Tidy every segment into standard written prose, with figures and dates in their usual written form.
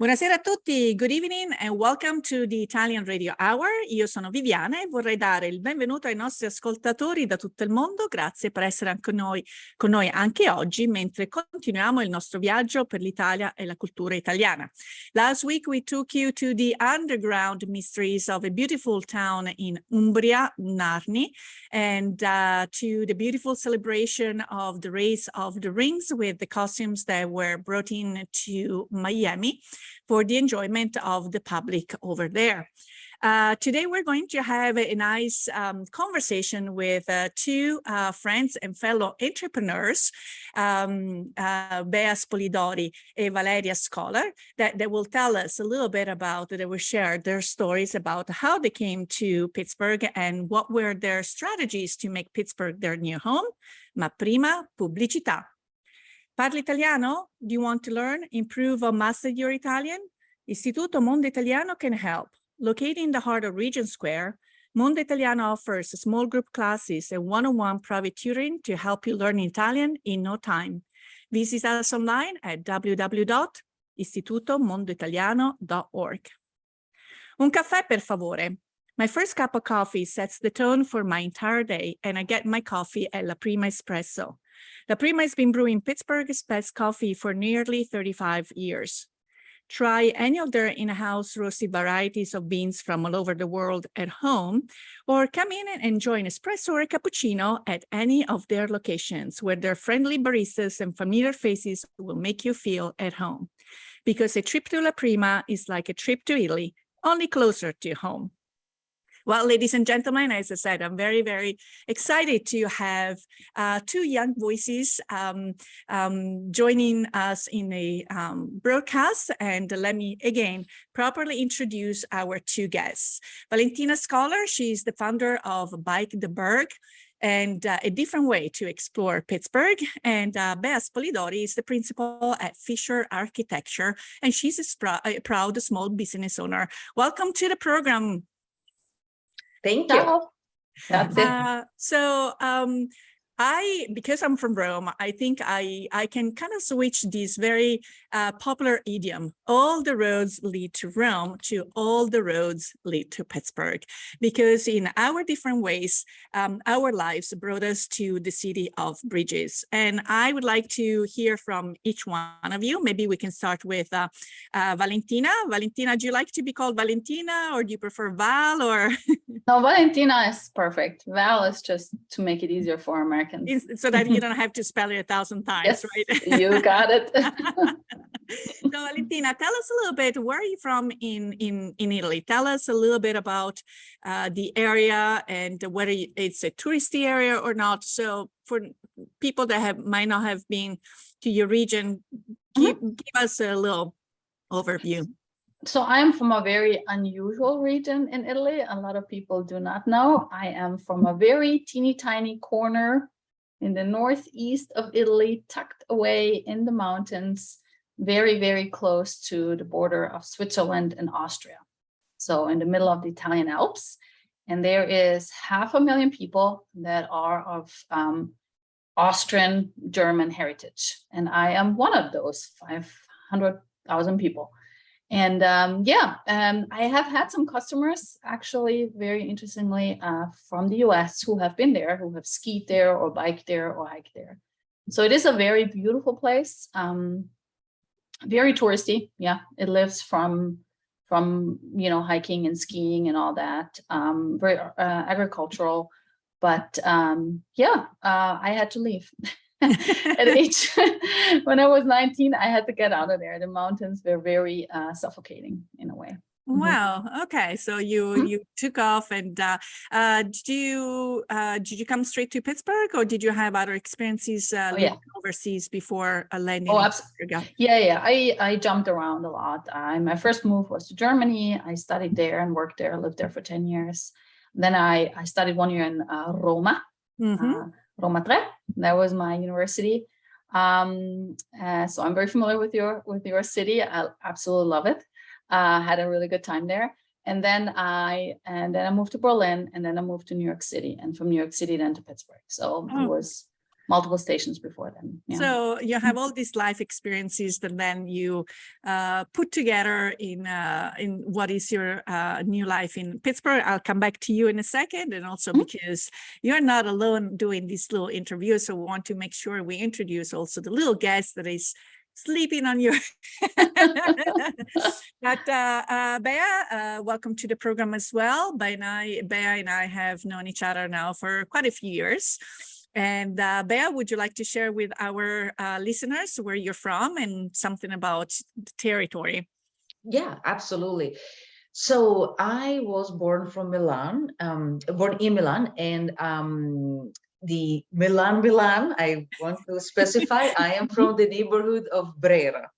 Buonasera a tutti, good evening and welcome to the Italian Radio Hour. Io sono Viviana e vorrei dare il benvenuto ai nostri ascoltatori da tutto il mondo. Grazie per essere anche con noi anche oggi mentre continuiamo il nostro viaggio per l'Italia e la cultura italiana. Last week we took you to the underground mysteries of a beautiful town in Umbria, Narni, and to the beautiful celebration of the race of the rings with the costumes that were brought in to Miami for the enjoyment of the public over there. Today, we're going to have a nice conversation with two friends and fellow entrepreneurs, Bea Spolidoro and Valentina Scholar, that will tell us a little bit about, they will share their stories about how they came to Pittsburgh and what were their strategies to make Pittsburgh their new home. Ma prima, pubblicità. Parli italiano? Do you want to learn, improve, or master your Italian? Istituto Mondo Italiano can help. Located in the heart of Regent Square, Mondo Italiano offers small group classes and one-on-one private tutoring to help you learn Italian in no time. Visit us online at www.istitutomondoitaliano.org. Un caffè, per favore. My first cup of coffee sets the tone for my entire day, and I get my coffee at La Prima Espresso. La Prima has been brewing Pittsburgh's best coffee for nearly 35 years. Try any of their in-house roasted varieties of beans from all over the world at home, or come in and enjoy an espresso or a cappuccino at any of their locations where their friendly baristas and familiar faces will make you feel at home. Because a trip to La Prima is like a trip to Italy, only closer to home. Well, ladies and gentlemen, as I said, I'm very, very excited to have two young voices joining us in a broadcast. And let me, again, properly introduce our two guests. Valentina Scholar, she's the founder of Bike the Burgh, and a different way to explore Pittsburgh. And Bea Spolidoro is the principal at FisherArchitecture, and she's a proud small business owner. Welcome to the program. Thank you. That's it. Because I'm from Rome, I think I can kind of switch this very popular idiom, all the roads lead to Rome, to all the roads lead to Pittsburgh. Because in our different ways, our lives brought us to the city of bridges. And I would like to hear from each one of you. Maybe we can start with Valentina. Valentina, do you like to be called Valentina, or do you prefer Val? Or No, Valentina is perfect. Val is just to make it easier for Americans. So that you don't have to spell it 1,000 times, yes, right? You got it. So Valentina, tell us a little bit, where are you from in Italy? Tell us a little bit about the area and whether it's a touristy area or not. So for people that might not have been to your region, give us a little overview. So I am from a very unusual region in Italy. A lot of people do not know. I am from a very teeny tiny corner in the northeast of Italy, tucked away in the mountains, very, very close to the border of Switzerland and Austria. So in the middle of the Italian Alps. And there is 500,000 people that are of Austrian German heritage. And I am one of those 500,000 people. And I have had some customers, actually, very interestingly, from the US who have been there, who have skied there or biked there or hiked there. So it is a very beautiful place, very touristy. Yeah, it lives from hiking and skiing and all that, very agricultural. But I had to leave. When I was 19, I had to get out of there. The mountains were very suffocating in a way. Wow. Okay. So you took off, and did you come straight to Pittsburgh, or did you have other experiences living overseas before landing? Oh, absolutely. Yeah. I jumped around a lot. My first move was to Germany. I studied there and worked there. Lived there for 10 years. Then I studied 1 year in Roma. Roma 3, that was my university. So I'm very familiar with your city. I absolutely love it. Had a really good time there. And then I moved to Berlin, and then I moved to New York City, and from New York City then to Pittsburgh. So it was multiple stations before then. Yeah. So you have all these life experiences that then you put together in what is your new life in Pittsburgh. I'll come back to you in a second, and also because you're not alone doing this little interview, so we want to make sure we introduce also the little guest that is sleeping on your but Bea, welcome to the program as well. Bea and I have known each other now for quite a few years. And Bea, would you like to share with our listeners where you're from and something about the territory? Yeah, absolutely. So I was born from Milan, born in Milan, and the Milan, I want to specify, I am from the neighborhood of Brera.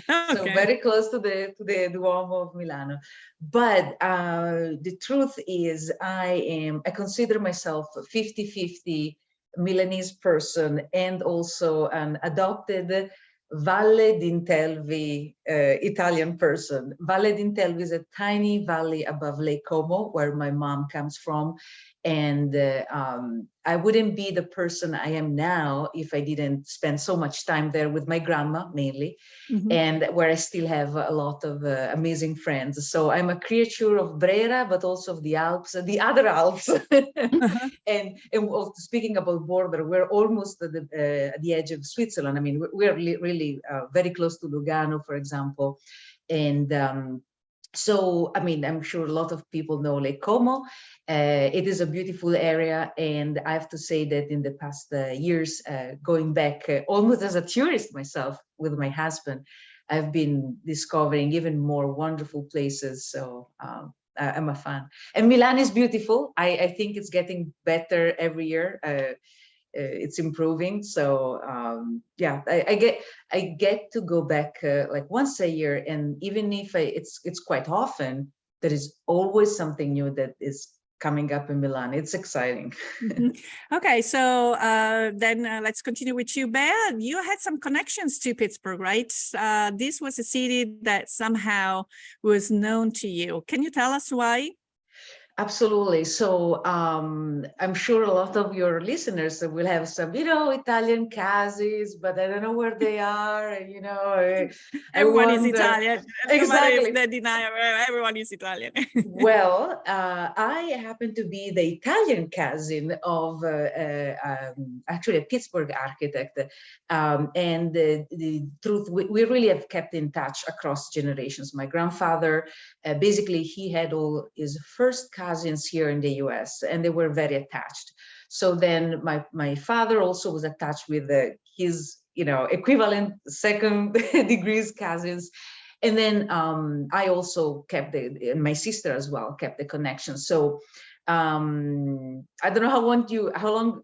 Okay. So very close to the Duomo of Milano. But the truth is I consider myself 50-50 Milanese person and also an adopted Valle d'Intelvi Italian person. Valle d'Intelvi is a tiny valley above Lake Como, where my mom comes from. And I wouldn't be the person I am now if I didn't spend so much time there with my grandma, mainly, and where I still have a lot of amazing friends. So I'm a creature of Brera, but also of the Alps, the other Alps. And speaking about border, we're almost at the edge of Switzerland. I mean, we're really very close to Lugano, for example. And so, I mean, I'm sure a lot of people know Lake Como. It is a beautiful area. And I have to say that in the past years, going back almost as a tourist myself with my husband, I've been discovering even more wonderful places. So I'm a fan. And Milan is beautiful. I think it's getting better every year. It's improving. So yeah, I get to go back like once a year, and even if it's quite often, there is always something new that is coming up in Milan. It's exciting. Okay, so then let's continue with you, Bea. You had some connections to Pittsburgh, right? This was a city that somehow was known to you. Can you tell us why? Absolutely. So I'm sure a lot of your listeners will have some, Italian cases, but I don't know where they are. Everyone is Italian. Exactly. They deny everyone is Italian. Well, I happen to be the Italian cousin of actually a Pittsburgh architect. And the truth, we really have kept in touch across generations. My grandfather, basically, he had all his first cousins here in the US, and they were very attached. So then my father also was attached with his equivalent second degrees cousins. And then I also kept my sister as well kept the connection. So I don't know how long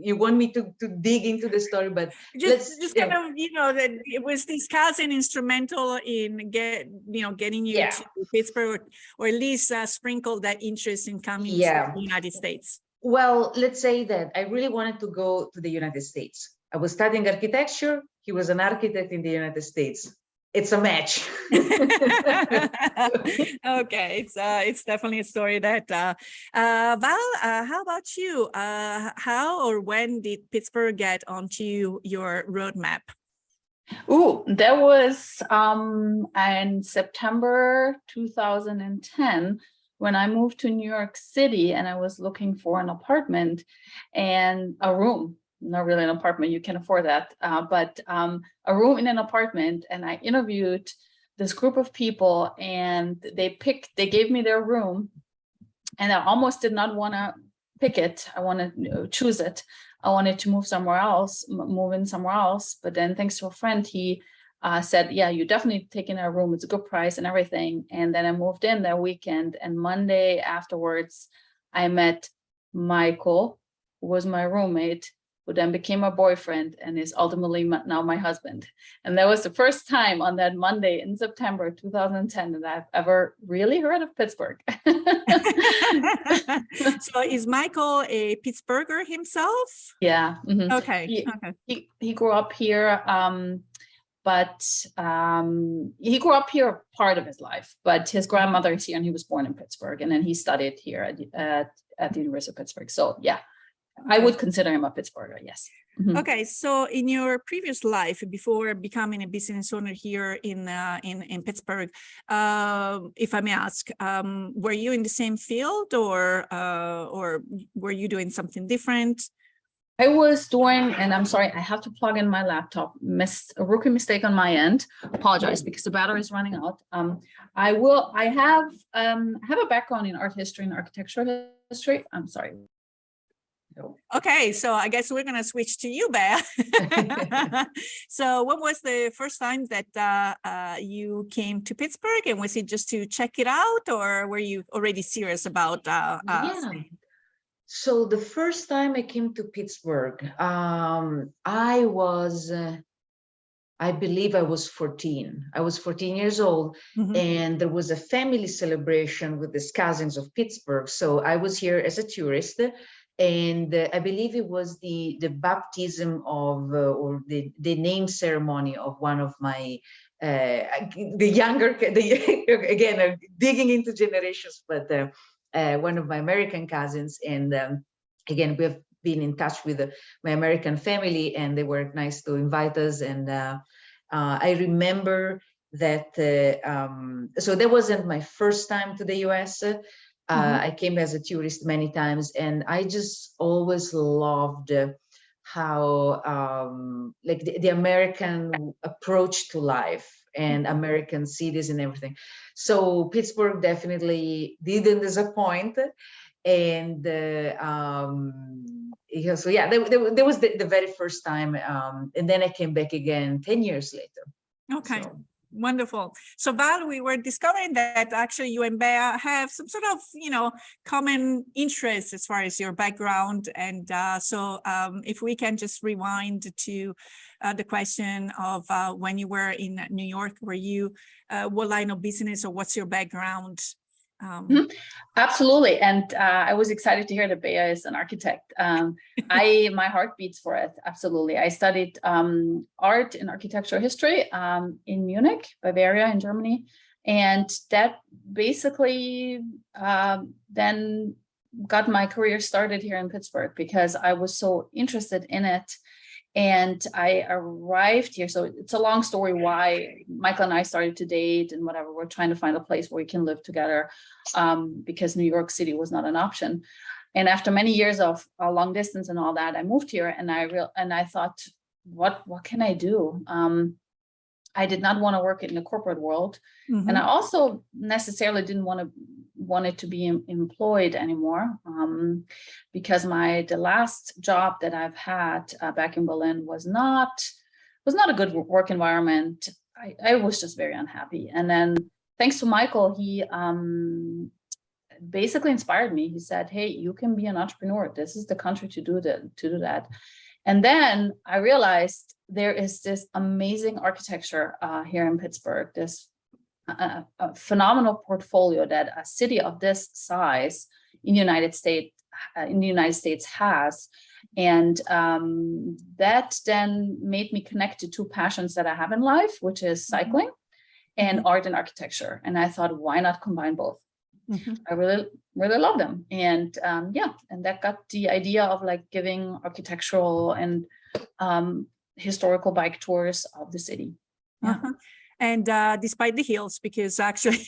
you want me to dig into the story, but just kind of, that it was this cousin instrumental in getting you to Pittsburgh, or at least sprinkle that interest in coming to the United States. Well, let's say that I really wanted to go to the United States. I was studying architecture. He was an architect in the United States. It's a match. Okay, it's definitely a story that Val, how about you? How or when did Pittsburgh get onto your roadmap? Oh, that was in September 2010 when I moved to New York City, and I was looking for an apartment and a room. Not really an apartment, you can afford that, but a room in an apartment. And I interviewed this group of people, and they gave me their room, and I almost did not want to pick it. I wanted to choose it. I wanted to move in somewhere else. But then thanks to a friend, he said, yeah, you definitely take in our room. It's a good price and everything. And then I moved in that weekend, and Monday afterwards, I met Michael, who was my roommate, who then became my boyfriend and is ultimately now my husband. And that was the first time on that Monday in September 2010 that I've ever really heard of Pittsburgh. So is Michael a Pittsburgher himself? Yeah. Mm-hmm. Okay. He grew up here, but he grew up here part of his life, but his grandmother is here and he was born in Pittsburgh, and then he studied here at the University of Pittsburgh. So yeah. I would consider him a Pittsburgher, yes. Mhm. Okay, so in your previous life, before becoming a business owner here in Pittsburgh, if I may ask, were you in the same field, or were you doing something different? I was doing, and I'm sorry, I have to plug in my laptop. A rookie mistake on my end. Apologize because the battery is running out. I have a background in art history and architecture history. I'm sorry. Okay, so I guess we're gonna switch to you, Bea. So when was the first time that you came to Pittsburgh, and was it just to check it out, or were you already serious about Yeah. So the first time I came to Pittsburgh, I was, I believe I was 14. I was 14 years old, and there was a family celebration with the cousins of Pittsburgh. So I was here as a tourist, and I believe it was the baptism of, or the name ceremony of one of my, again, digging into generations, but one of my American cousins. And again, we have been in touch with my American family, and they were nice to invite us. And I remember that, so that wasn't my first time to the US. I came as a tourist many times, and I just always loved how like the American approach to life and American cities and everything. So Pittsburgh definitely didn't disappoint. And yeah, so yeah, there was the very first time, and then I came back again 10 years later. Okay. So. Wonderful. So Val, we were discovering that actually you and Bea have some sort of, common interests as far as your background. And so if we can just rewind to the question of when you were in New York, were you, what line of business, or what's your background? Absolutely. And I was excited to hear that Bea is an architect. My heart beats for it. Absolutely. I studied art and architecture history in Munich, Bavaria in Germany. And that basically then got my career started here in Pittsburgh because I was so interested in it. And I arrived here. So it's a long story why Michael and I started to date and whatever. We're trying to find a place where we can live together because New York City was not an option. And after many years of long distance and all that, I moved here, and I thought, what can I do? I did not want to work in the corporate world. And I also necessarily didn't want it to be employed anymore because the last job that I've had back in Berlin was not a good work environment. I was just very unhappy. And then thanks to Michael, he basically inspired me. He said, hey, you can be an entrepreneur. This is the country to do that. And then I realized there is this amazing architecture here in Pittsburgh, this a phenomenal portfolio that a city of this size in the United States has. And that then made me connect to two passions that I have in life, which is cycling and art and architecture. And I thought, why not combine both? I really, really love them. And and that got the idea of like giving architectural and historical bike tours of the city. Yeah. And despite the hills, because actually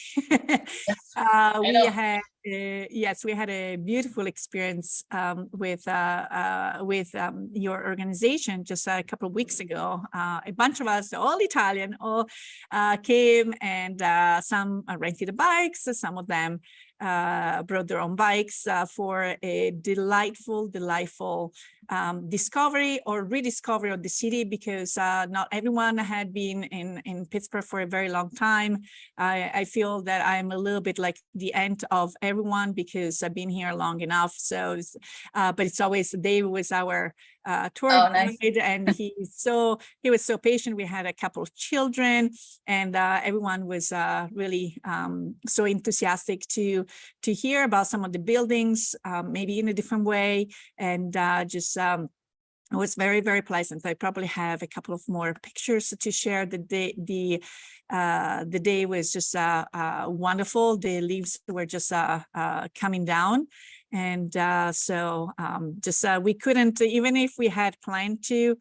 we had a beautiful experience with your organization just a couple of weeks ago. A bunch of us, all Italian, all came, and some rented the bikes. Some of them brought their own bikes for a delightful discovery or rediscovery of the city, because not everyone had been in Pittsburgh for a very long time. I feel that I'm a little bit like the aunt of everyone because I've been here long enough. So, but it's always, Dave was our tour guide, and he was so patient. We had a couple of children, and everyone was really so enthusiastic to hear about some of the buildings, maybe in a different way, and just it was very, very pleasant. I probably have a couple of more pictures to share. The day was just wonderful. The leaves were just coming down, And so just we couldn't, even if we had planned to,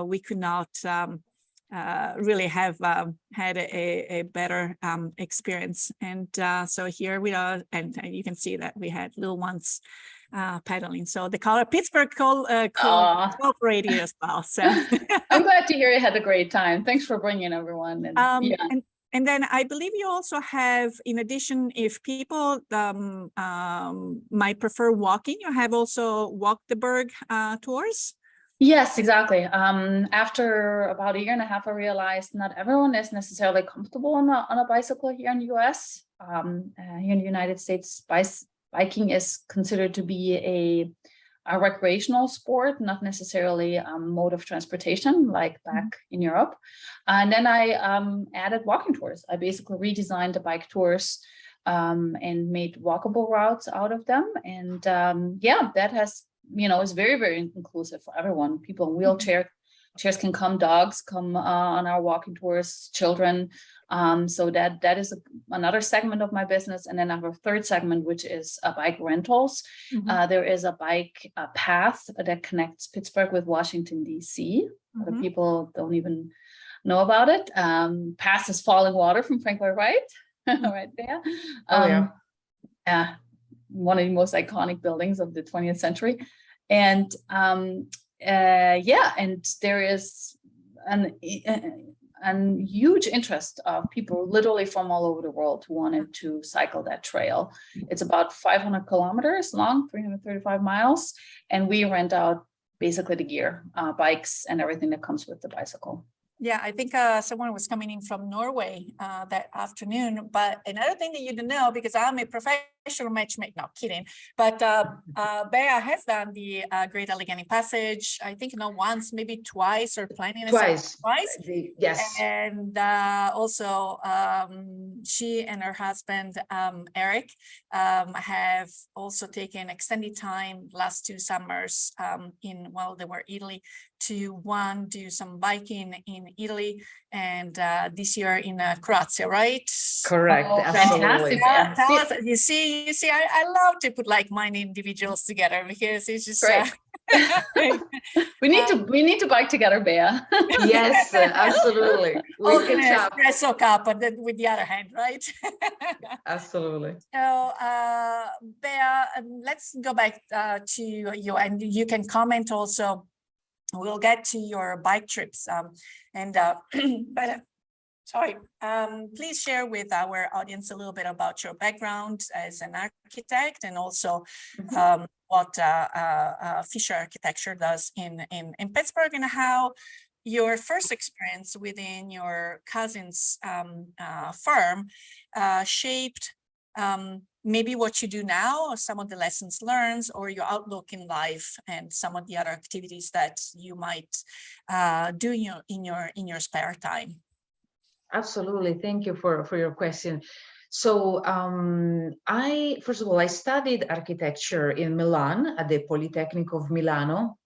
we could not really have had a better experience. And so here we are, and you can see that we had little ones paddling. So the color Pittsburgh cooperated as well. So I'm glad to hear you had a great time. Thanks for bringing everyone. And, and then I believe you also have, in addition, if people might prefer walking, you have also Walk the Burgh tours. Yes, exactly. After about a year and a half, I realized not everyone is necessarily comfortable on a bicycle here in the US. Here in the United States, biking is considered to be a recreational sport, not necessarily a mode of transportation like back in Europe. And then I added walking tours. I basically redesigned the bike tours and made walkable routes out of them. And that has, is very, very inclusive for everyone. People in wheelchairs can come, dogs come on our walking tours, children. So that is another segment of my business. And then I have a third segment, which is bike rentals. There is a bike path that connects Pittsburgh with Washington, D.C. A lot of people don't even know about it. Past is Falling Water from Frank Lloyd Wright, right there. One of the most iconic buildings of the 20th century. And and there is an huge interest of people literally from all over the world who wanted to cycle that trail. It's about 500 kilometers long, 335 miles, and we rent out basically the gear, bikes and everything that comes with the bicycle. Yeah, I think someone was coming in from Norway that afternoon. But another thing that you don't know, because I'm a professional matchmaker, no kidding, but Bea has done the Great Allegheny Passage, I think not once, maybe twice, or planning twice. Yes. And also she and her husband, Eric, have also taken extended time last 2 summers while they were in Italy to do some biking in Italy, and this year in Croatia, right? Correct. Oh, absolutely. fantastic. You see, I love to put like-minded individuals together, because it's just great. we need to bike together, Bea. Yes, absolutely. We can espresso cup, but then with the other hand, right? Absolutely. So, Bea, let's go back to you, and you can comment also. We'll get to your bike trips, but please share with our audience a little bit about your background as an architect, and also what FisherArchitecture does in Pittsburgh, and how your first experience within your cousin's firm shaped maybe what you do now, or some of the lessons learned, or your outlook in life, and some of the other activities that you might do in your spare time. Absolutely. Thank you for your question. So first of all, I studied architecture in Milan at the Polytechnic of Milano,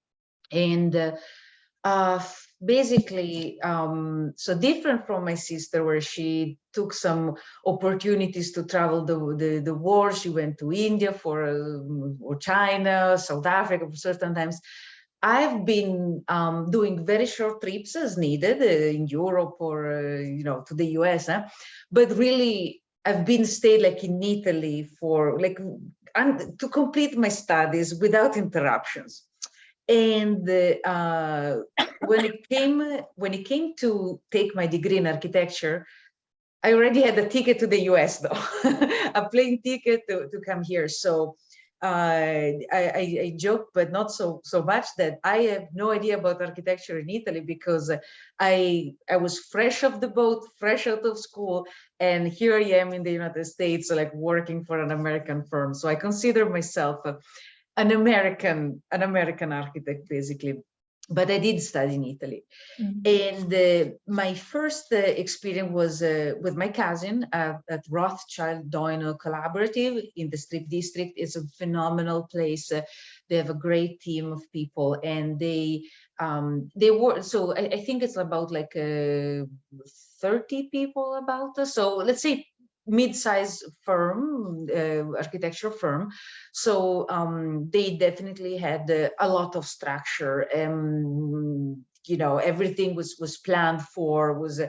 and basically, so different from my sister, where she took some opportunities to travel the world. She went to India or China, South Africa for certain times. I've been doing very short trips as needed in Europe or to the US, but really I've been stayed like in Italy to complete my studies without interruptions. And when it came to take my degree in architecture, I already had a ticket to the US, though, a plane ticket to come here. So I joke, but not so much, that I have no idea about architecture in Italy, because I was fresh off the boat, fresh out of school, and here I am in the United States, like working for an American firm. So I consider myself an American architect, basically, but I did study in Italy. And my first experience was with my cousin at Rothschild Doino Collaborative in the Strip District. It's a phenomenal place. They have a great team of people, and they were, so I think it's about like 30 people about us. So let's say mid-size firm, architecture firm. So they definitely had a lot of structure. Everything was planned for, was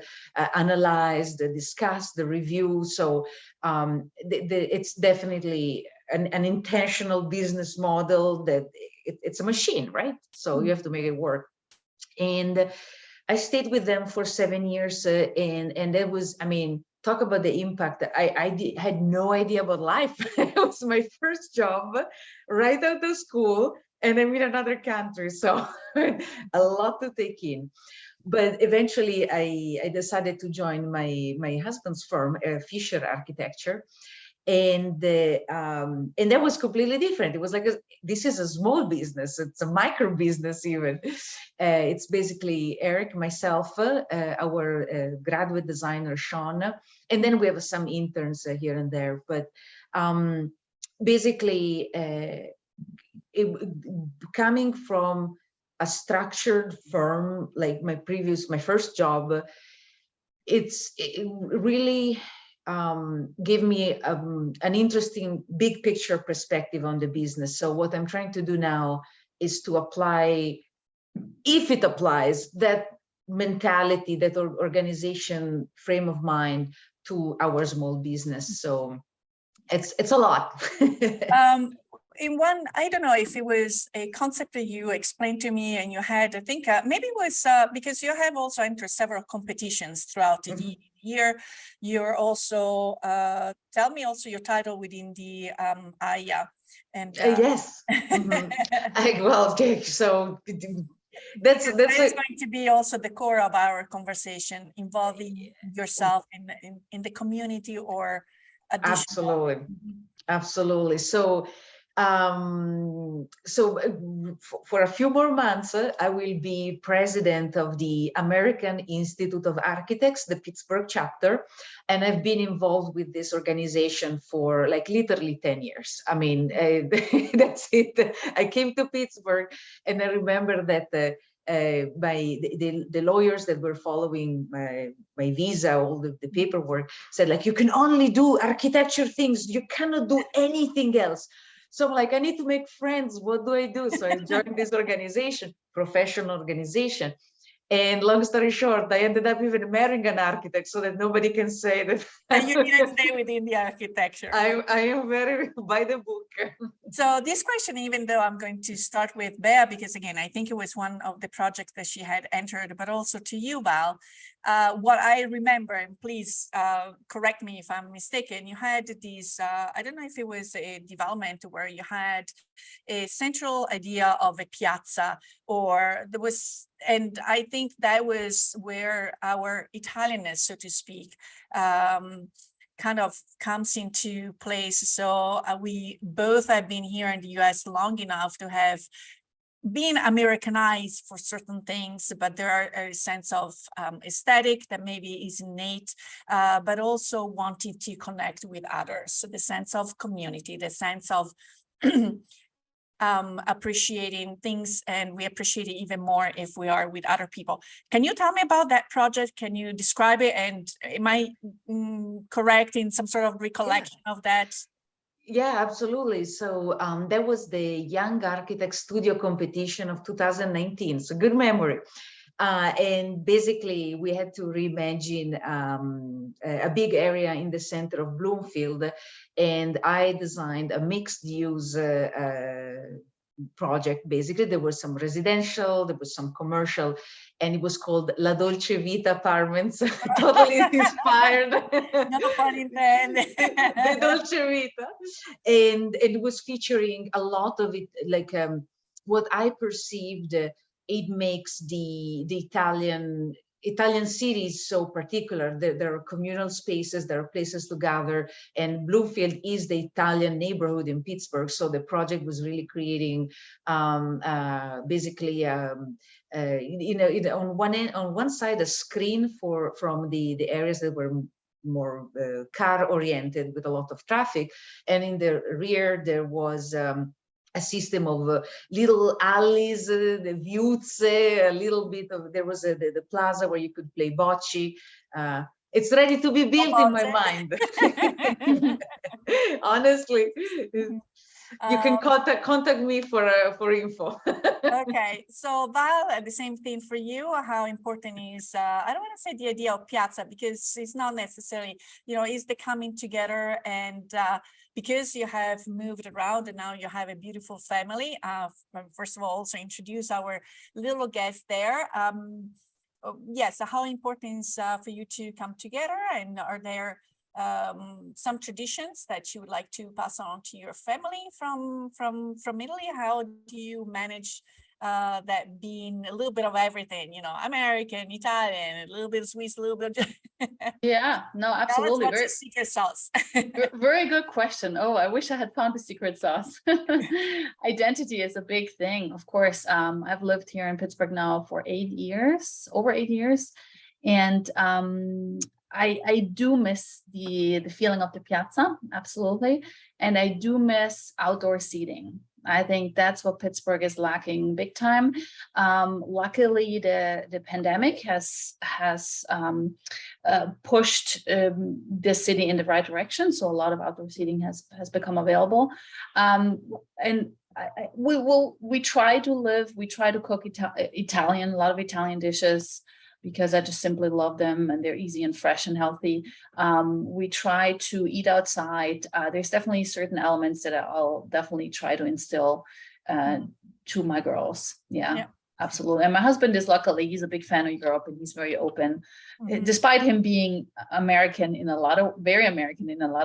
analyzed, discussed, the review. So it's definitely an intentional business model that it's a machine, right? So you have to make it work. And I stayed with them for 7 years, and that was, I mean, talk about the impact. I had no idea about life. It was my first job right out of school, and I'm in another country, so a lot to take in. But eventually, I decided to join my husband's firm, FisherArchitecture. And that was completely different. It was like, this is a small business. It's a micro business even. It's basically Eric, myself, our graduate designer, Sean, and then we have some interns here and there. But basically, coming from a structured firm like my first job, it really give me an interesting big picture perspective on the business. So what I'm trying to do now is to apply, if it applies, that mentality, that organization frame of mind to our small business. So it's a lot. In one, I don't know if it was a concept that you explained to me and you had, I think maybe it was because you have also entered several competitions throughout the year. You're also, tell me also your title within the AIA. And yes. Well, okay, so that's going to be also the core of our conversation, involving yourself in the community or additional. Absolutely. So for a few more months, I will be president of the American Institute of Architects, the Pittsburgh chapter. And I've been involved with this organization for like literally 10 years. I mean, that's it. I came to Pittsburgh, and I remember that the lawyers that were following my visa, all the paperwork, said, like, you can only do architecture things. You cannot do anything else. So I'm like, I need to make friends. What do I do? So I joined this organization, professional organization. And long story short, I ended up even marrying an architect so that nobody can say that. And you didn't stay within the architecture. I am very by the book. So this question, even though I'm going to start with Bea, because again, I think it was one of the projects that she had entered, but also to you, Val, what I remember, and please correct me if I'm mistaken, you had these, I don't know if it was a development where you had a central idea of a piazza, or there was, and I think that was where our Italianness, so to speak, kind of comes into place. So we both have been here in the US long enough to have been Americanized for certain things, but there are a sense of aesthetic that maybe is innate, but also wanting to connect with others. So the sense of community, the sense of appreciating things, and we appreciate it even more if we are with other people. Can you tell me about that project? Can you describe it? And am I correct in some sort of recollection of that? Yeah, absolutely. So that was the Young Architect Studio Competition of 2019. So good memory. And basically, we had to reimagine a big area in the center of Bloomfield, and I designed a mixed-use project. Basically, there was some residential, there was some commercial, and it was called La Dolce Vita Apartments. Totally inspired. No pun intended. The Dolce Vita, and it was featuring a lot of it, like what I perceived. It makes the Italian cities so particular. There are communal spaces, there are places to gather, and Bloomfield is the Italian neighborhood in Pittsburgh. So the project was really creating basically on one side a screen from the areas that were more car oriented with a lot of traffic, and in the rear there was a system of little alleys, the viuzze, a little bit of, there was the plaza where you could play bocce, It's ready to be built in my mind. Honestly, you can contact me for info. Okay, so Val, the same thing for you. How important is, I don't want to say the idea of piazza, because it's not necessarily, is the coming together, and because you have moved around and now you have a beautiful family. First of all, also introduce our little guest there. Yes, how important is for you to come together, and are there some traditions that you would like to pass on to your family from Italy? How do you manage that, being a little bit of everything, American, Italian, a little bit of Swiss, a little bit of Yeah, no, absolutely. What's the secret sauce? Very good question. Oh, I wish I had found the secret sauce. Identity is a big thing, of course. I've lived here in Pittsburgh now for over 8 years, and I do miss the feeling of the piazza, absolutely, and I do miss outdoor seating. I think that's what Pittsburgh is lacking big time. Luckily, the pandemic has pushed the city in the right direction, so a lot of outdoor seating has become available, and we try to cook Italian, a lot of Italian dishes, because I just simply love them and they're easy and fresh and healthy. We try to eat outside. There's definitely certain elements that I'll definitely try to instill to my girls. Yeah, absolutely. And my husband is, luckily, he's a big fan of Europe, and he's very open. Despite him being very American in a lot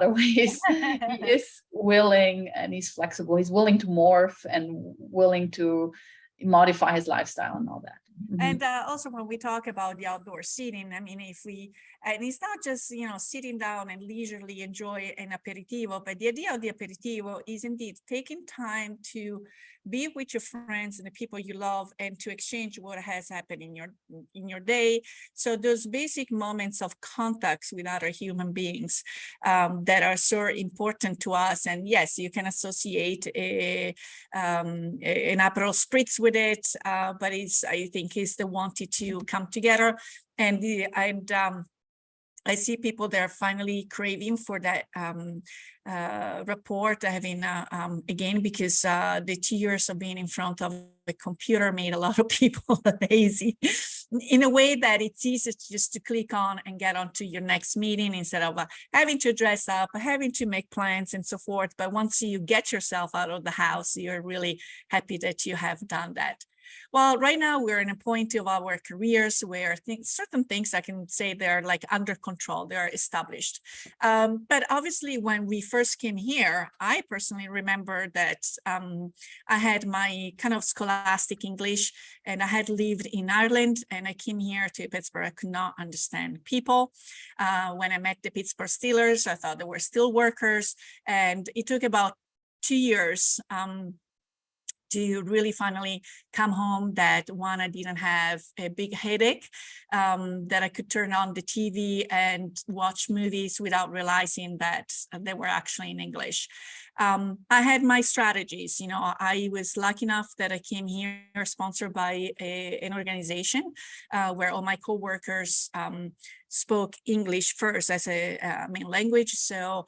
of ways, he is willing and he's flexible. He's willing to morph and willing to modify his lifestyle and all that. And also, when we talk about the outdoor seating, I mean, and it's not just, sitting down and leisurely enjoy an aperitivo, but the idea of the aperitivo is indeed taking time to be with your friends and the people you love, and to exchange what has happened in your day. So those basic moments of contacts with other human beings that are so important to us. And yes, you can associate an Aperol Spritz with it, but I think it's the wanting to come together, and I see people that are finally craving for that report, having again, because the 2 years of being in front of the computer made a lot of people lazy, in a way that it's easy just to click on and get onto your next meeting, instead of having to dress up, having to make plans and so forth. But once you get yourself out of the house, you're really happy that you have done that. Well, right now we're in a point of our careers where certain things, I can say, they're like under control, they're established. But obviously, when we first came here, I personally remember that I had my kind of scholastic English, and I had lived in Ireland, and I came here to Pittsburgh. I could not understand people. When I met the Pittsburgh Steelers, I thought they were steel workers, and it took about 2 years to really finally come home that, one, I didn't have a big headache, that I could turn on the TV and watch movies without realizing that they were actually in English. I had my strategies. I was lucky enough that I came here sponsored by an organization where all my coworkers spoke English first as a main language. So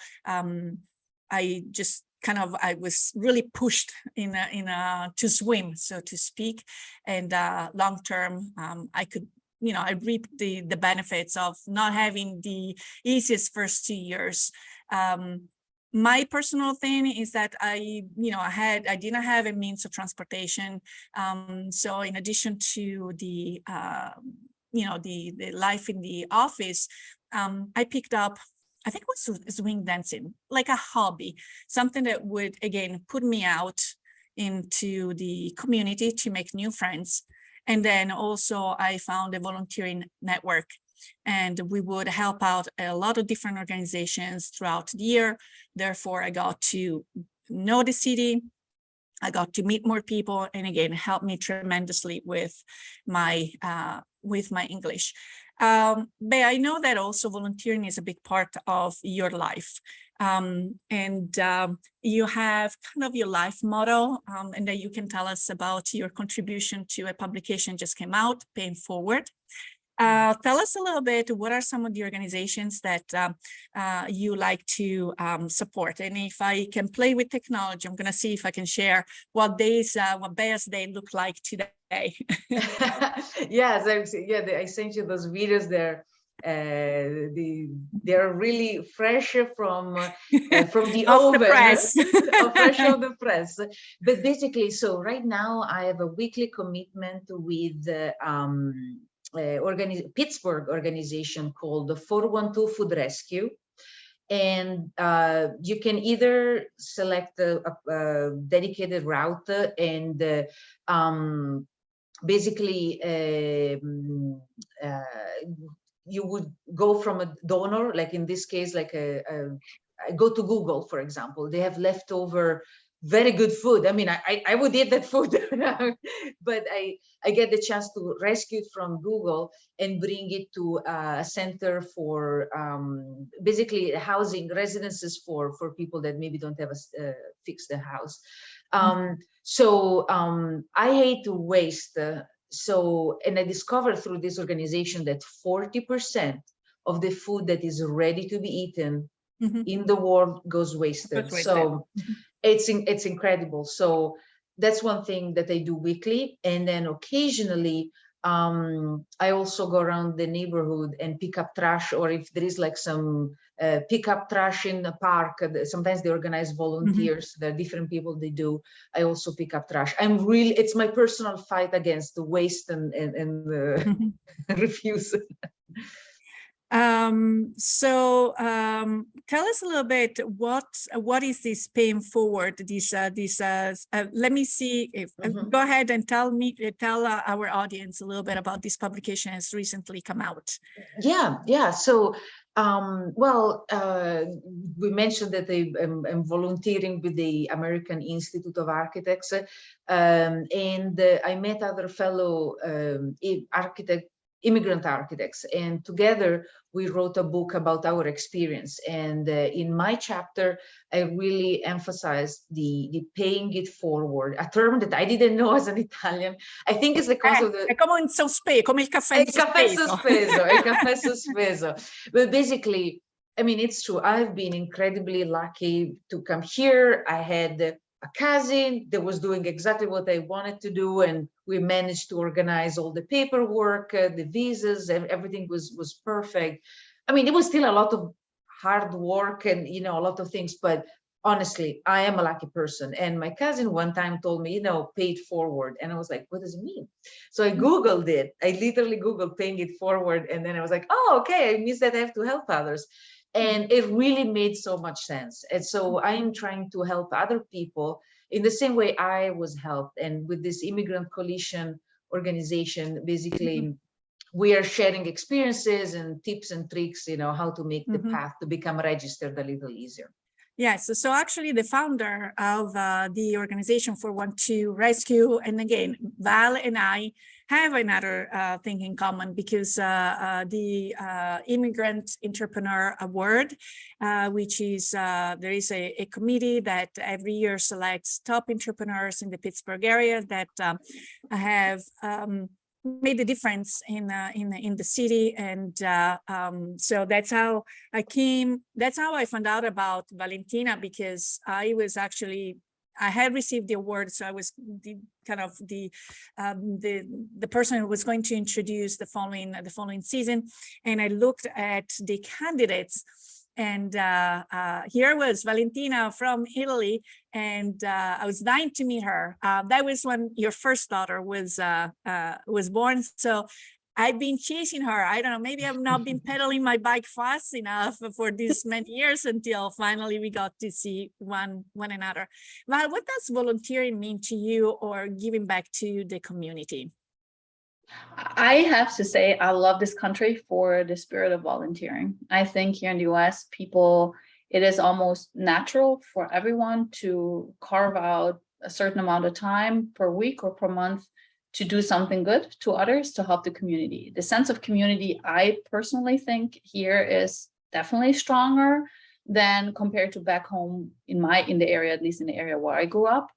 I just I was really pushed to swim, so to speak, and long term, I could, I reaped the benefits of not having the easiest first 2 years. My personal thing is that I didn't have a means of transportation, so in addition to the the life in the office, I picked up, I think it was swing dancing, like a hobby, something that would, again, put me out into the community to make new friends. And then also I found a volunteering network, and we would help out a lot of different organizations throughout the year. Therefore, I got to know the city. I got to meet more people, and again, helped me tremendously with my English. But I know that also volunteering is a big part of your life. And you have kind of your life motto, and that you can tell us about your contribution to a publication just came out, Paying Forward. Tell us a little bit, what are some of the organizations that you like to support? And if I can play with technology, I'm going to see if I can share what Bea's Day look like today. Yes, I sent you those videos there. They're really fresh from the oven, the press. fresh off the press. But basically, so right now I have a weekly commitment with Pittsburgh organization called the 412 Food Rescue. And you can either select a dedicated route and basically you would go from a donor, like in this case, like I go to Google, for example, they have leftover very good food. I mean, I would eat that food, but I get the chance to rescue it from Google and bring it to a center for basically housing residences for people that maybe don't have a fixed house. So I hate to waste. And I discovered through this organization that 40% of the food that is ready to be eaten in the world goes wasted. So it's incredible. So that's one thing that I do weekly. And then occasionally, I also go around the neighborhood and pick up trash, or if there is like some pick up trash in the park, sometimes they organize volunteers. There are different people they do. I also pick up trash. It's my personal fight against the waste and refuse. Tell us a little bit, what is this paying forward? Let me see if go ahead and tell our audience a little bit about this publication has recently come out. Yeah. So we mentioned that I'm volunteering with the American Institute of Architects, and I met other fellow immigrant architects, and together we wrote a book about our experience. And in my chapter, I really emphasized the paying it forward, a term that I didn't know as an Italian. I think it's the concept of come il caffè in sospeso. Il caffè sospeso. But basically, I mean, it's true. I've been incredibly lucky to come here. I had a cousin that was doing exactly what I wanted to do, and we managed to organize all the paperwork, the visas, and everything was perfect. I mean, it was still a lot of hard work and a lot of things, but honestly, I am a lucky person. And my cousin one time told me, pay it forward, and I was like, what does it mean? So I Googled it. I literally Googled paying it forward, and then I was like, oh, okay, it means that I have to help others. And it really made so much sense. And so I am trying to help other people in the same way I was helped. And with this Immigrant Coalition organization, basically, we are sharing experiences and tips and tricks, how to make the path to become registered a little easier. Yes, so actually the founder of the organization 412 Rescue, and again, Val and I have another thing in common, because the Immigrant Entrepreneur Award, which is, there is a committee that every year selects top entrepreneurs in the Pittsburgh area that have made a difference in the city. And so that's how I found out about Valentina, because I had received the award, so I was the person who was going to introduce the following season, and I looked at the candidates. And here was Valentina from Italy, and I was dying to meet her. That was when your first daughter was born. So I've been chasing her. I don't know, maybe I've not been pedaling my bike fast enough for these many years until finally we got to see one another. Val, what does volunteering mean to you, or giving back to the community? I have to say, I love this country for the spirit of volunteering. I think here in the US, it is almost natural for everyone to carve out a certain amount of time per week or per month to do something good to others, to help the community. The sense of community, I personally think here is definitely stronger than compared to back home in the area, at least in the area where I grew up.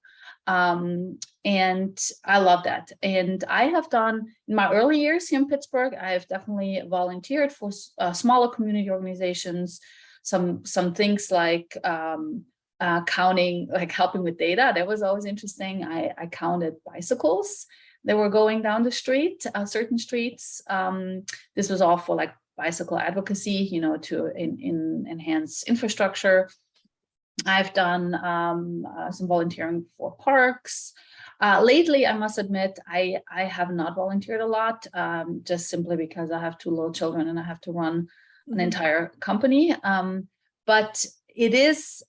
And I love that. And I have done, in my early years here in Pittsburgh, I've definitely volunteered for smaller community organizations, some things like counting, like helping with data. That was always interesting. I counted bicycles that were going down the street, certain streets. This was all for like bicycle advocacy, you know, to enhance infrastructure. I've done some volunteering for parks. Lately, I must admit, I have not volunteered a lot, just simply because I have 2 little children and I have to run an entire company. But it is,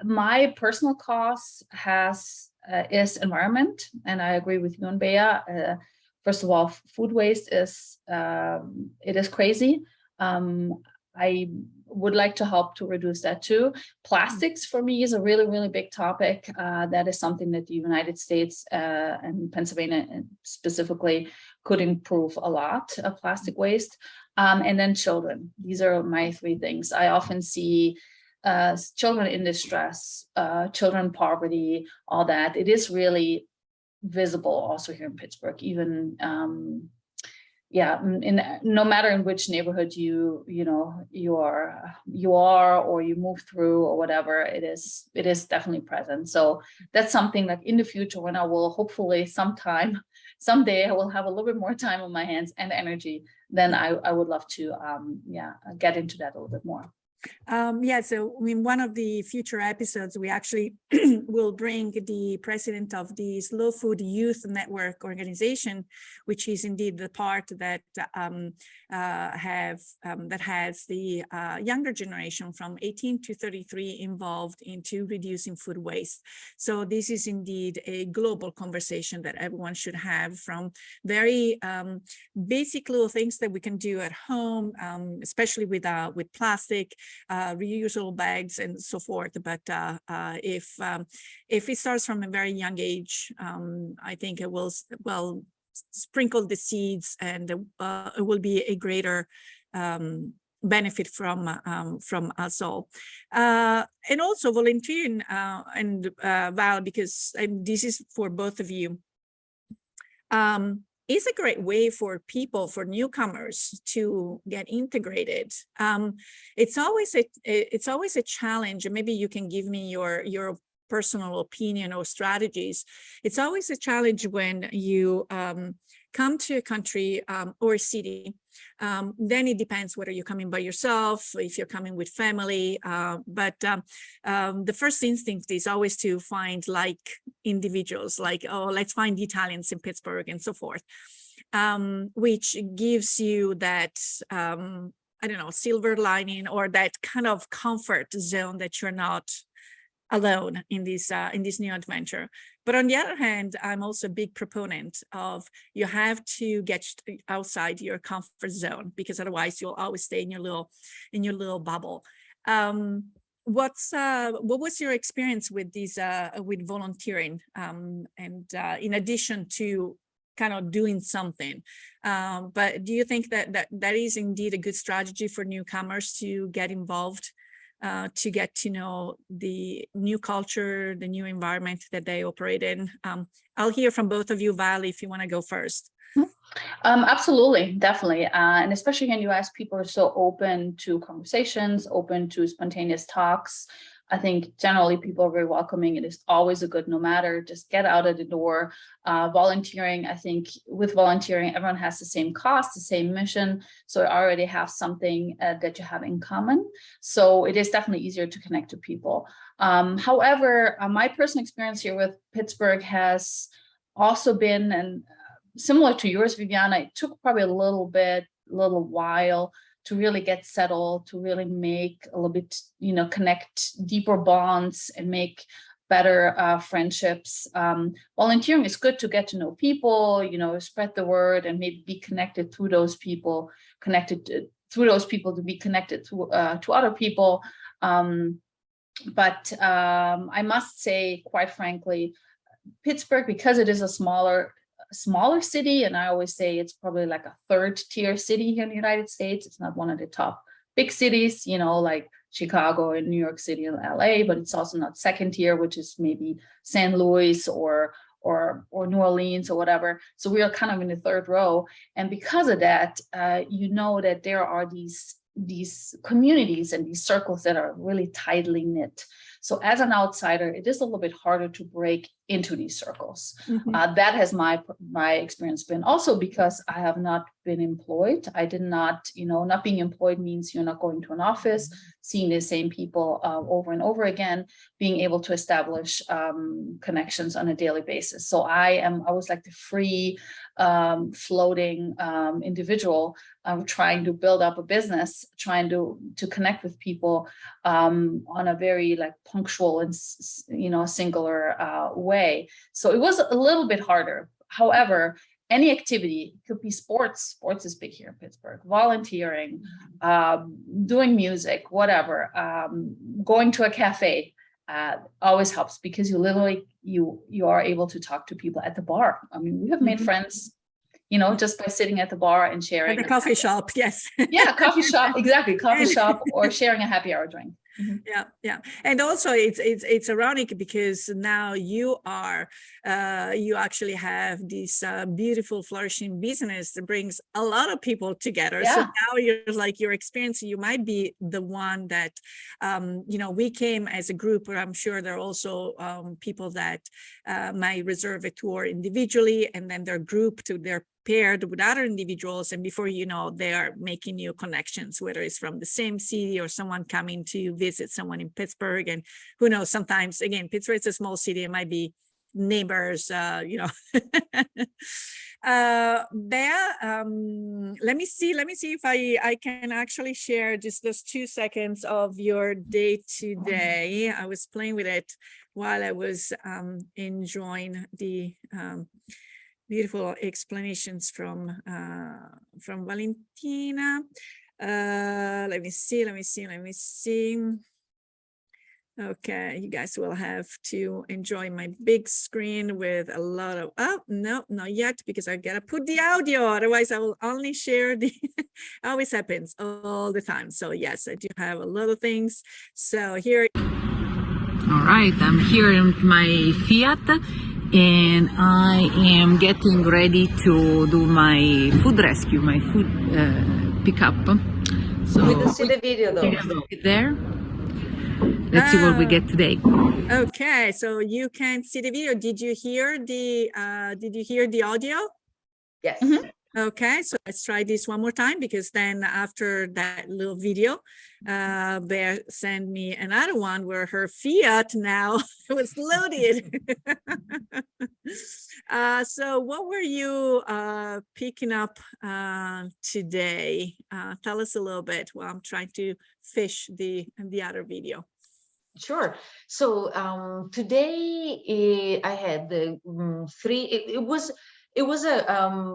my personal cause is environment, and I agree with you and Bea. First of all, food waste is it is crazy. I would like to help to reduce that too. Plastics for me is a really, really big topic. That is something that the United States and Pennsylvania specifically could improve a lot of plastic waste. And then children. These are my 3 things. I often see children in distress, children poverty, all that. It is really visible also here in Pittsburgh, even in no matter in which neighborhood you are or you move through or whatever, it is definitely present. So that's something like in the future, when I will hopefully someday I will have a little bit more time on my hands and energy, then I would love to get into that a little bit more. So in one of the future episodes, we actually will bring the president of the Slow Food Youth Network organization, which is indeed the part that has the younger generation from 18 to 33 involved into reducing food waste. So this is indeed a global conversation that everyone should have, from very basic little things that we can do at home, especially with plastic, reusable bags and so forth. But if it starts from a very young age, I think it will sprinkle the seeds, and it will be a greater benefit from us all. And also volunteering, and Val, because this is for both of you, is a great way for people, for newcomers, to get integrated. It's always a challenge, and maybe you can give me your personal opinion or strategies. It's always a challenge when you come to a country or a city. Then it depends whether you're coming by yourself, if you're coming with family. But the first instinct is always to find like individuals, like, oh, let's find the Italians in Pittsburgh and so forth, which gives you that, I don't know, silver lining, or that kind of comfort zone that you're not alone in this new adventure. But on the other hand, I'm also a big proponent of, you have to get outside your comfort zone, because otherwise you'll always stay in your little bubble. What was your experience with these with volunteering, and in addition to kind of doing something, but do you think that is indeed a good strategy for newcomers to get involved, to get to know the new culture, the new environment that they operate in? I'll hear from both of you. Val, if you want to go first. Absolutely, definitely. And especially in the US, people are so open to conversations, open to spontaneous talks. I think generally people are very welcoming. It is always a good, no matter, just get out of the door. Volunteering, I think with volunteering, everyone has the same cost, the same mission. So you already have something that you have in common. So it is definitely easier to connect to people. However, my personal experience here with Pittsburgh has also been, and similar to yours, Viviana, it took probably a little while to really get settled, to really make a little bit, connect deeper bonds and make better friendships. Volunteering is good to get to know people, spread the word, and maybe be connected through those people, to be connected to other people. But I must say, quite frankly, Pittsburgh, because it is a smaller city, and I always say it's probably like a 3rd tier city here in the United States. It's not one of the top big cities, like Chicago and New York City and LA, but it's also not 2nd tier, which is maybe St. Louis or or New Orleans or whatever. So we are kind of in the third row. And because of that, you know that there are these communities and these circles that are really tightly knit. So as an outsider, it is a little bit harder to break into these circles. That has my experience been, also because I have not been employed. I did not, not being employed means you're not going to an office, seeing the same people over and over again, being able to establish connections on a daily basis. So I was like the free floating individual, trying to build up a business, trying to connect with people on a very like punctual and singular way. So it was a little bit harder. However, any activity, could be sports is big here in Pittsburgh, volunteering, doing music, whatever, going to a cafe always helps, because you literally you are able to talk to people at the bar. I mean, we have made friends, just by sitting at the bar and sharing. At the coffee shop, yes. Yeah, coffee shop, exactly, coffee shop, or sharing a happy hour drink. Yeah, and also it's ironic because now you actually have this beautiful flourishing business that brings a lot of people together. Yeah. So now you're like, your experience, you might be the one that we came as a group, but I'm sure there are also people that might reserve a tour individually, and then they're grouped, they're paired with other individuals, and before you know, they are making new connections, whether it's from the same city or someone coming to visit someone in Pittsburgh. And who knows, sometimes, again, Pittsburgh is a small city, it might be neighbors, Bea, let me see if I can actually share just those 2 seconds of your day today. I was playing with it while I was enjoying the beautiful explanations from Valentina. Let me see. Okay, you guys will have to enjoy my big screen with a lot of, no, not yet, because I gotta put the audio, otherwise I will only share the, always happens all the time. So yes, I do have a lot of things. So here. All right, I'm here in my Fiat, and I am getting ready to do my food rescue, my food pickup. So we don't see the video though. There. Let's see what we get today. Okay, so you can see the video. Did you hear the audio? Yes. Okay, so let's try this one more time, because then after that little video, Bea sent me another one where her Fiat now was loaded. So what were you picking up today? Tell us a little bit while I'm trying to fish the other video. Sure. So today I had the three. It was a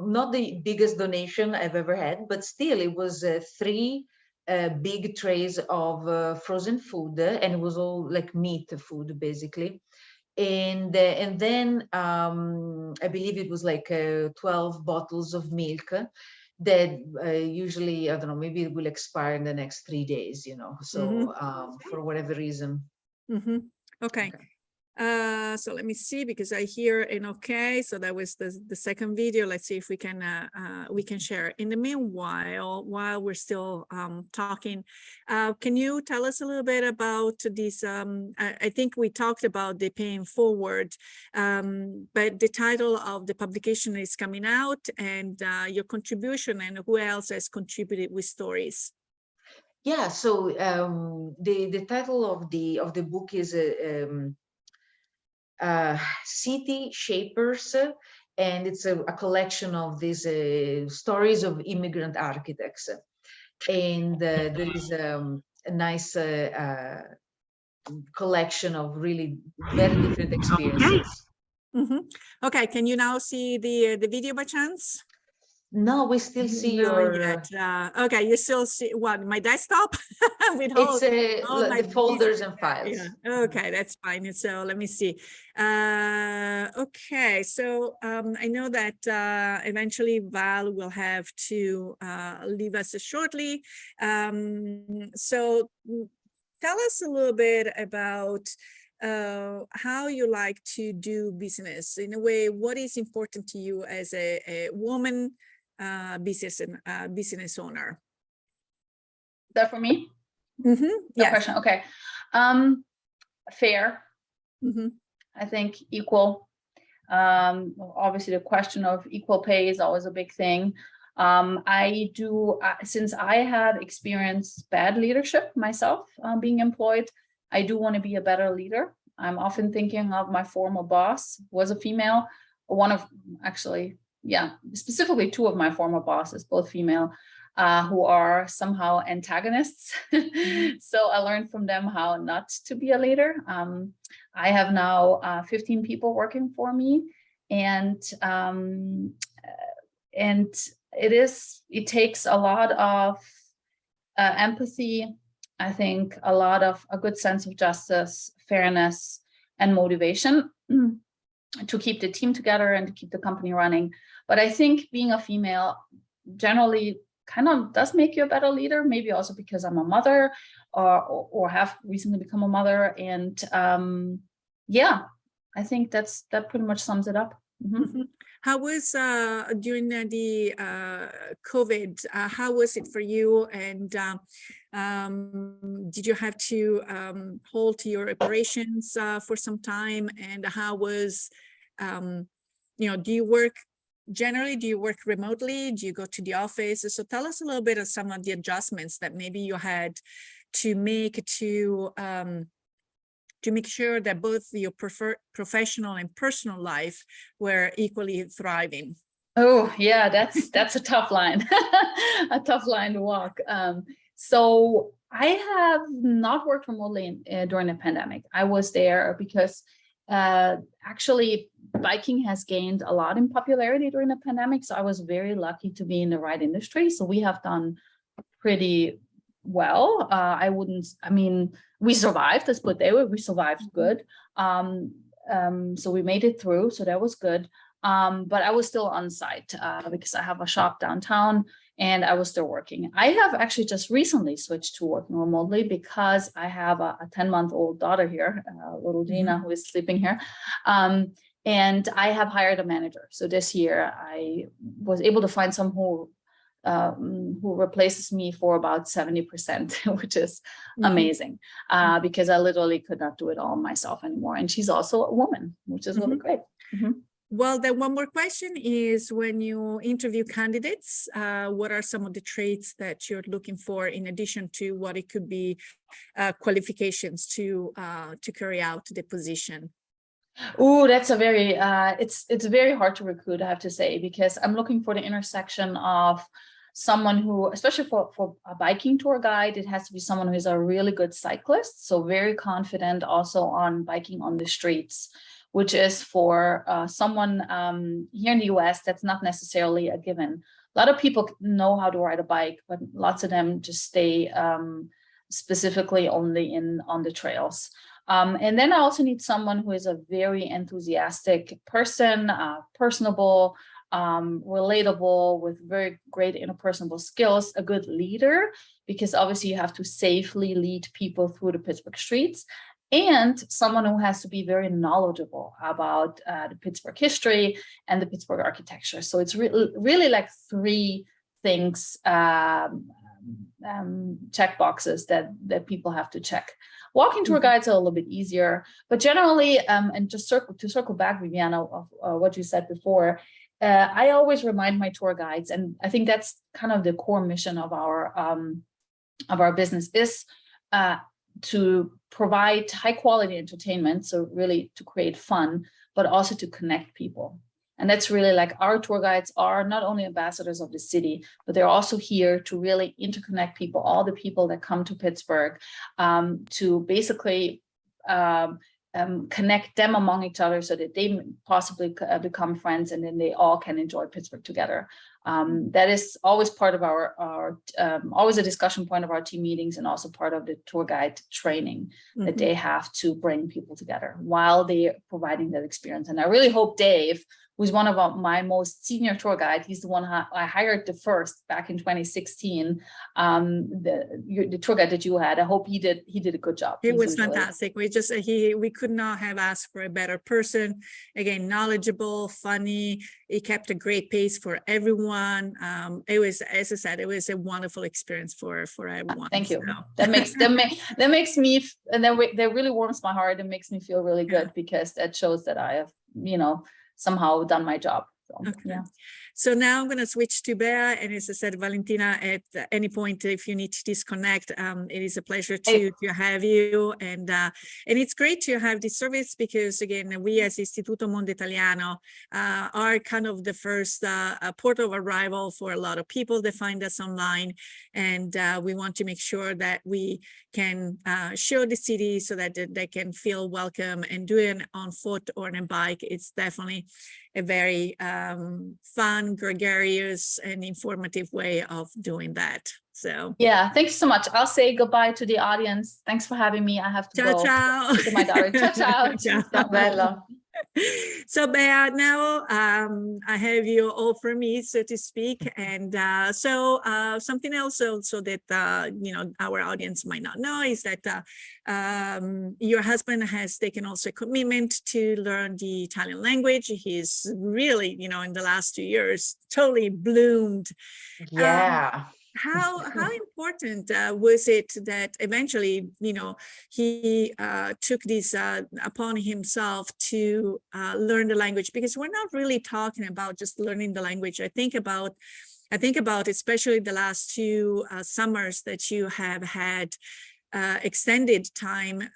not the biggest donation I've ever had, but still it was 3 big trays of frozen food, and it was all like meat food basically. And then I believe it was like 12 bottles of milk that usually, I don't know, maybe it will expire in the next 3 days, so for whatever reason. Okay. So let me see, because I hear an okay. So that was the second video. Let's see if we can share. In the meanwhile, while we're still talking, can you tell us a little bit about this? I think we talked about the paying forward, but the title of the publication is coming out, and your contribution, and who else has contributed with stories. Yeah, so the title of the book is City Shapers, and it's a collection of these stories of immigrant architects. And there is a nice collection of really very different experiences. Okay, can you now see the video by chance? No, we still see your. Okay, you still see what, my desktop? With it's the folders and files. Yeah. Okay, that's fine. So let me see. Okay, so I know that eventually Val will have to leave us shortly. So tell us a little bit about how you like to do business. In a way, what is important to you as a woman business owner? Is that for me? Mm-hmm. The Yes. question. Okay. Fair. Mm-hmm. I think equal. Obviously, the question of equal pay is always a big thing. I do, since I have experienced bad leadership myself, being employed, I do want to be a better leader. I'm often thinking of my former boss, was a female, specifically two of my former bosses, both female, who are somehow antagonists. So I learned from them how not to be a leader. I have now 15 people working for me, and it takes a lot of empathy. I think a lot of a good sense of justice, fairness, and motivation to keep the team together and to keep the company running. But I think being a female generally kind of does make you a better leader, maybe also because I'm a mother or have recently become a mother. And I think that pretty much sums it up. Mm-hmm. Mm-hmm. How was during the COVID, how was it for you? And did you have to halt your operations for some time? And how was, do you work remotely? Do you go to the office? So tell us a little bit of some of the adjustments that maybe you had to make to make sure that both your professional and personal life were equally thriving. Oh yeah, that's a tough line, a tough line to walk. So I have not worked remotely during the pandemic. I was there because actually biking has gained a lot in popularity during the pandemic. So I was very lucky to be in the right industry. So we have done pretty well. We survived, let's put it that way. We survived good. So we made it through. So that was good. But I was still on site because I have a shop downtown and I was still working. I have actually just recently switched to working remotely because I have a 10-month-old daughter here, little Gina, who is sleeping here. And I have hired a manager. So this year I was able to find someone who replaces me for about 70%, which is amazing, because I literally could not do it all myself anymore. And she's also a woman, which is really great. Well, then one more question is, when you interview candidates, what are some of the traits that you're looking for in addition to what it could be qualifications to carry out the position? Oh, that's a very, it's very hard to recruit, I have to say, because I'm looking for the intersection of someone who, especially for a biking tour guide, it has to be someone who is a really good cyclist. So very confident also on biking on the streets, which is for someone here in the US, that's not necessarily a given. A lot of people know how to ride a bike, but lots of them just stay specifically only on the trails. And then I also need someone who is a very enthusiastic person, personable, relatable, with very great interpersonal skills, a good leader, because obviously you have to safely lead people through the Pittsburgh streets, and someone who has to be very knowledgeable about the Pittsburgh history and the Pittsburgh architecture. So it's really like three things, check boxes that people have to check. Walking tour guides are a little bit easier, but generally, and just to circle back, Viviana, of what you said before, I always remind my tour guides, and I think that's kind of the core mission of our business, is to provide high quality entertainment. So really to create fun, but also to connect people. And that's really like, our tour guides are not only ambassadors of the city, but they're also here to really interconnect people, all the people that come to Pittsburgh, to basically connect them among each other so that they possibly become friends, and then they all can enjoy Pittsburgh together. That is always part of our always a discussion point of our team meetings, and also part of the tour guide training, that they have to bring people together while they're providing that experience. And I really hope Dave who's one of my most senior tour guide. He's the one I hired the first back in 2016. The tour guide that you had, I hope he did a good job. It was fantastic. We could not have asked for a better person. Again, knowledgeable, funny. He kept a great pace for everyone. It was, as I said, it was a wonderful experience for everyone. Thank you. So. That makes me, and that really warms my heart and makes me feel really good, because that shows that I have, somehow done my job. So, okay. Yeah. So now I'm going to switch to Bea, and as I said, Valentina, at any point, if you need to disconnect, it is a pleasure to have you. And it's great to have this service, because again, we as Istituto Mondo Italiano are kind of the first port of arrival for a lot of people that find us online. And we want to make sure that we can show the city so that they can feel welcome, and do it on foot or on a bike. It's definitely a very fun, gregarious, and informative way of doing that. So yeah, thank you so much. I'll say goodbye to the audience. Thanks for having me. I have to go to my daughter. Ciao, ciao. Ciao, Bella. So Bea, now I have you all for me, so to speak, and something else also that our audience might not know is that your husband has taken also a commitment to learn the Italian language. He's really, in the last 2 years, totally bloomed. Yeah. How important was it that eventually, he took this upon himself to learn the language? Because we're not really talking about just learning the language. I think about especially the last 2 summers that you have had extended time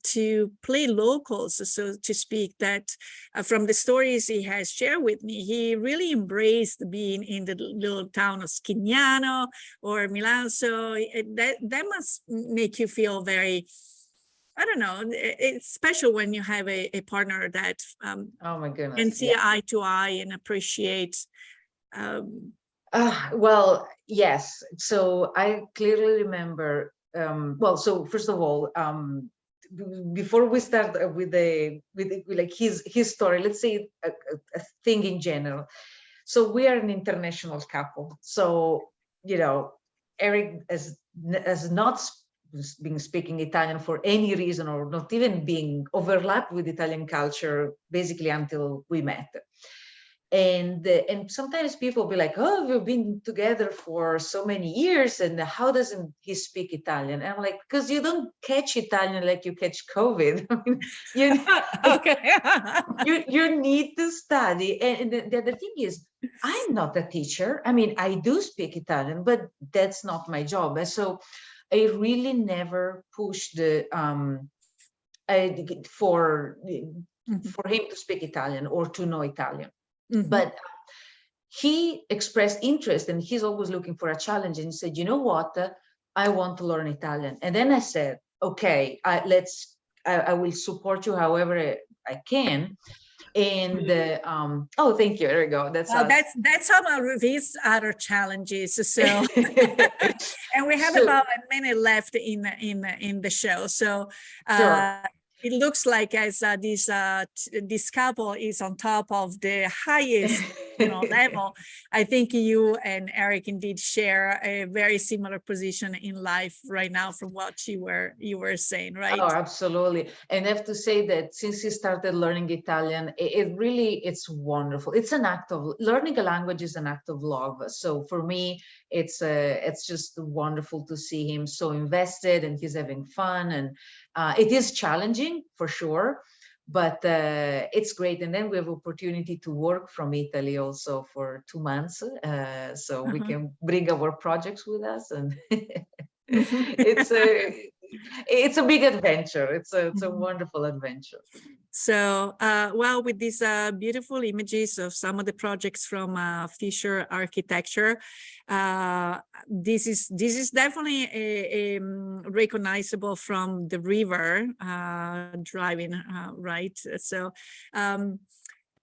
to play locals, so to speak, that from the stories he has shared with me, he really embraced being in the little town of Schignano or Milan. So that must make you feel very, I don't know, it's special when you have a partner that oh my goodness, can see eye to eye and appreciate. Well, yes. So I clearly remember. So first of all, before we start with like his story, let's say a thing in general. So we are an international couple. So Eric has not been speaking Italian for any reason, or not even being overlapped with Italian culture, basically until we met. And sometimes people be like, oh, we've been together for so many years, and how doesn't he speak Italian? And I'm like, because you don't catch Italian like you catch COVID. I mean, you need to study. And the other thing is, I'm not a teacher. I mean, I do speak Italian, but that's not my job. And so I really never pushed for him to speak Italian or to know Italian. Mm-hmm. But he expressed interest, and he's always looking for a challenge, and he said, you know what, I want to learn Italian. And then I said, okay, I will support you however I can. And oh, thank you. There we go. That's some of these other challenges. So and we have about a minute left in the show. So sure. It looks like as this couple is on top of the highest level. I think you and Eric indeed share a very similar position in life right now, from what you were saying, right? Oh, absolutely. And I have to say that since he started learning Italian, it's wonderful. It's an act of learning a language is an act of love. So for me, it's just wonderful to see him so invested, and he's having fun, and it is challenging for sure, but it's great. And then we have opportunity to work from Italy also for 2 months, so we can bring our projects with us, and it's a big adventure. It's a wonderful adventure. So, well, with these beautiful images of some of the projects from FisherArchitecture, this is definitely a recognizable from the river driving, right? So,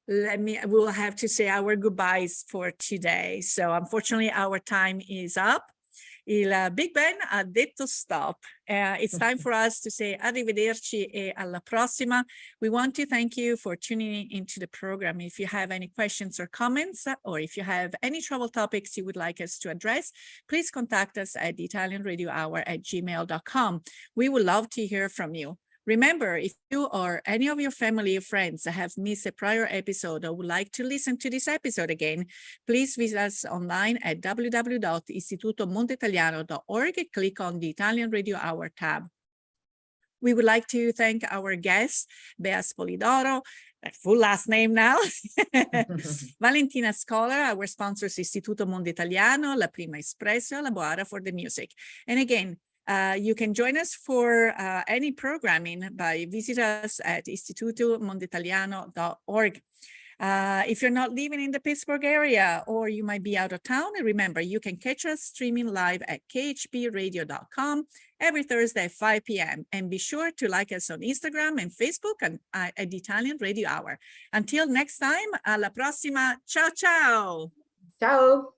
we'll have to say our goodbyes for today. So, unfortunately, our time is up. Il Big Ben ha detto stop. It's time for us to say arrivederci e alla prossima. We want to thank you for tuning into the program. If you have any questions or comments, or if you have any travel topics you would like us to address, please contact us at theitalianradiohour@gmail.com. We would love to hear from you. Remember, if you or any of your family or friends have missed a prior episode or would like to listen to this episode again, please visit us online at www.istitutomonteitaliano.org. Click on the Italian Radio Hour tab. We would like to thank our guests, Bea Spolidoro, full last name now, Valentina Scholar, our sponsors, Istituto Mondo Italiano, La Prima Espresso, La Boara for the music. And again, you can join us for any programming by visit us at istitutomondoitaliano.org. If you're not living in the Pittsburgh area or you might be out of town, remember, you can catch us streaming live at khbradio.com every Thursday at 5 p.m. And be sure to like us on Instagram and Facebook and at the Italian Radio Hour. Until next time, alla prossima. Ciao, ciao. Ciao.